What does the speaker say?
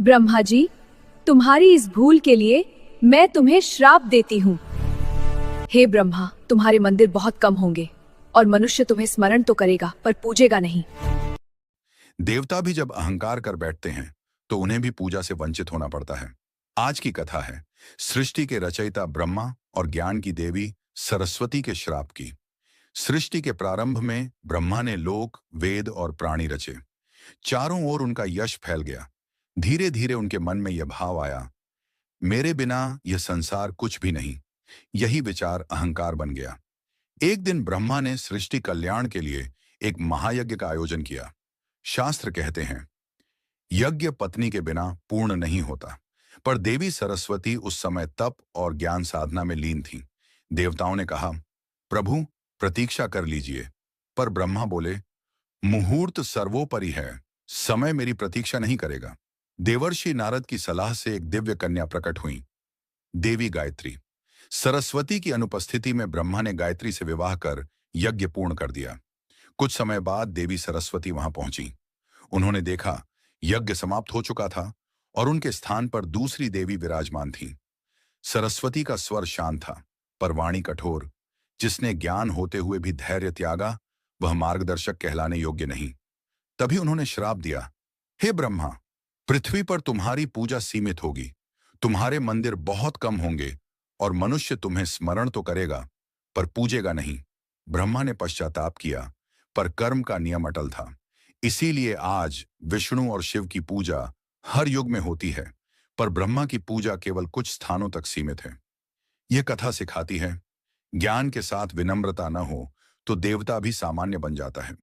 ब्रह्मा जी, तुम्हारी इस भूल के लिए मैं तुम्हें श्राप देती हूँ। हे ब्रह्मा, तुम्हारे मंदिर बहुत कम होंगे और मनुष्य तुम्हें स्मरण तो करेगा पर पूजेगा नहीं। देवता भी जब अहंकार कर बैठते हैं तो उन्हें भी पूजा से वंचित होना पड़ता है। आज की कथा है सृष्टि के रचयिता ब्रह्मा और ज्ञान की देवी सरस्वती के श्राप की। सृष्टि के प्रारंभ में ब्रह्मा ने लोक, वेद और प्राणी रचे। चारों ओर उनका यश फैल गया। धीरे धीरे उनके मन में यह भाव आया, मेरे बिना यह संसार कुछ भी नहीं। यही विचार अहंकार बन गया। एक दिन ब्रह्मा ने सृष्टि कल्याण के लिए एक महायज्ञ का आयोजन किया। शास्त्र कहते हैं यज्ञ पत्नी के बिना पूर्ण नहीं होता। पर देवी सरस्वती उस समय तप और ज्ञान साधना में लीन थी। देवताओं ने कहा, प्रभु प्रतीक्षा कर लीजिए। पर ब्रह्मा बोले, मुहूर्त सर्वोपरि है, समय मेरी प्रतीक्षा नहीं करेगा। देवर्षि नारद की सलाह से एक दिव्य कन्या प्रकट हुई, देवी गायत्री। सरस्वती की अनुपस्थिति में ब्रह्मा ने गायत्री से विवाह कर यज्ञ पूर्ण कर दिया। कुछ समय बाद देवी सरस्वती वहां पहुंची। उन्होंने देखा यज्ञ समाप्त हो चुका था और उनके स्थान पर दूसरी देवी विराजमान थी। सरस्वती का स्वर शांत था पर वाणी कठोर। जिसने ज्ञान होते हुए भी धैर्य त्यागा वह मार्गदर्शक कहलाने योग्य नहीं। तभी उन्होंने श्राप दिया, हे ब्रह्मा, पृथ्वी पर तुम्हारी पूजा सीमित होगी। तुम्हारे मंदिर बहुत कम होंगे और मनुष्य तुम्हें स्मरण तो करेगा पर पूजेगा नहीं। ब्रह्मा ने पश्चाताप किया पर कर्म का नियम अटल था। इसीलिए आज विष्णु और शिव की पूजा हर युग में होती है, पर ब्रह्मा की पूजा केवल कुछ स्थानों तक सीमित है। यह कथा सिखाती है ज्ञान के साथ विनम्रता न हो तो देवता भी सामान्य बन जाता है।